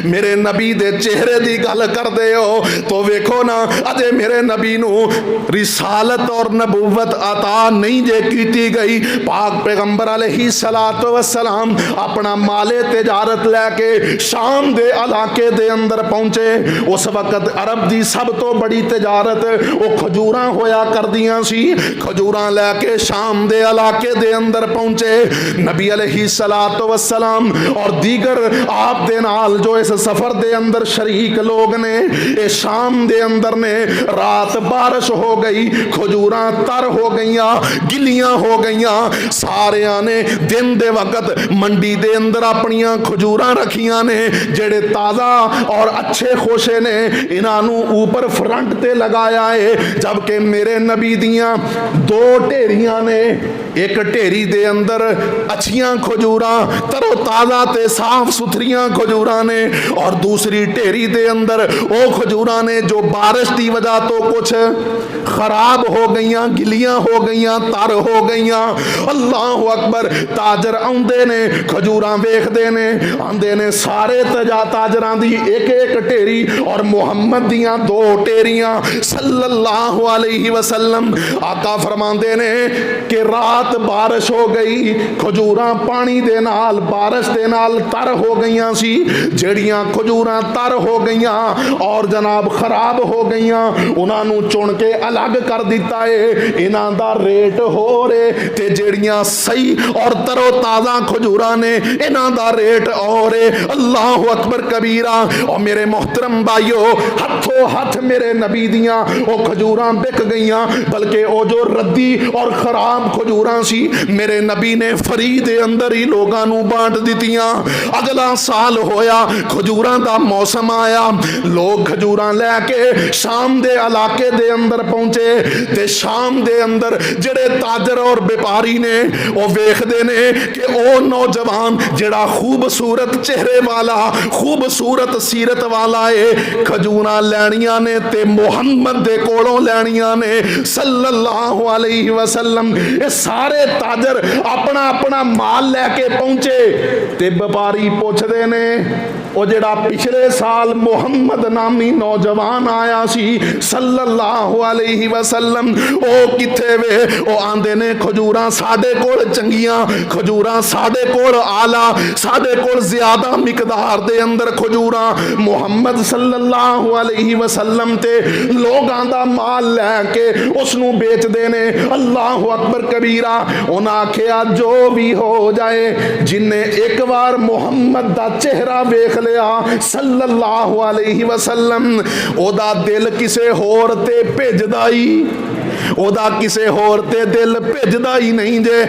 मेरे नबी दे चेहरे की गल करते हो तो वेखो ना, अजे मेरे नबी नू रिसालत और नबूवत अता नहीं जे की गई। पाक पैगंबर अलैहिस्सलातु वस्सलाम अपना माले तिजारत लैके शाम दे इलाके दे अंदर पहुंचे। उस वक्त अरब की सब तो बड़ी तिजारत वो खजूरां होया करदियां सी। खजूरां लैके शाम दे इलाके दे अंदर पहुंचे। नबी अलैहिस्सलातु वस्सलाम और दीगर आप दे नाल जो इस सफर दे अंदर शरीक लोग ने, ये शाम दे अंदर ने रात बारिश हो गई, खजूरां तर हो गईयां, गिलियां हो गईयां। सारियां ने दिन दे वक्त मंडी दे अंदर अपनियां खजूरां रखियां ने, जेड़े ताज़ा और अच्छे खोशे ने, इन्हां ऊपर फ्रंट ते लगाया है। जबकि मेरे नबी दियां दो ढेरियां ने, एक ढेरी दे अंदर अच्छियां खजूरां तरो ताज़ा ते साफ सुथरियां खजूरां ने, और दूसरी ढेरी दे अंदर वो खजूरां ने जो बारिश की वजह तो कुछ खराब हो गईयां, गिलियां हो गईयां, तर हो गईयां। अल्लाह अकबर। ताजर आउंदे ने, खजूरां वेखदे ने, आंदे ने सारे ताजरां दी एक एक ढेरी और मुहम्मद दियां दो ढेरियां सल्लल्लाहु अलैहि वसल्लम। आका फरमांदे ने कि रात बारिश हो गई, खजूरां पानी दे नाल बारिश दे नाल तर हो गईयां सी। जड़ियां खजूरां तर हो गईयां और जनाब खराब हो गईयां, उन्होंने चुन के अलग कर दिता है। इन्हां दा रेट हो रहे ते जड़ियां सही और तरो ताज़ा खजूरां ने, इन्हां दा रेट और है। अल्लाह अकबर कबीरा। और मेरे मोहतरम भाइयों, हथों हथ मेरे नबी दियां वो खजूरां बिक गईयां। बल्कि वो जो रद्दी और खराब खजूरां सी, मेरे नबी ने फरी दे अंदर ही लोगों नू बांट दितियां। अगला साल होया, खजूरां दा मौसम आया, लोग खजूरां लैके शाम दे इलाके दे अंदर पहुंचे। ते शाम दे अंदर जेड़े ताजर और व्यापारी ने वो वेखदे ने कि ओ नौजवान जेड़ा खूबसूरत चेहरे वाला, खूबसूरत सीरत वाला है, खजूरां लैनियां ने ते मुहम्मद दे कोलों लैनियां ने सल्लल्लाहु अलैहि वसल्लम। ये सारे ताजर अपना अपना माल लैके पहुंचे। ते व्यापारी पुछदे ने वो जेड़ा पिछले साल मुहम्मद नामी नौजवान आया सी सल्लल्लाहु अलैहि वसल्लम, ओ किथे वे? ओ आंदे ने खजूरां साडे कोल चंगियां, खजूरां साडे कोल आला, साडे कोल ज्यादा मिकदार दे अंदर खजूरां मुहम्मद सल्लल्लाहु अलैहि वसल्लम ते लोगां दा माल लैके उसनू बेचदे ने। अल्लाह अकबर कबीरा। उन्हें आखिया जो भी हो जाए, जिन्हें एक बार मुहम्मद दा चेहरा वेख लिया सल्लल्लाहु अलैहि वसल्लम, ओदा दिल किसे होर ते भेजदा ही, ओदा किसे होर ते दिल भेजदा ही नहीं जे।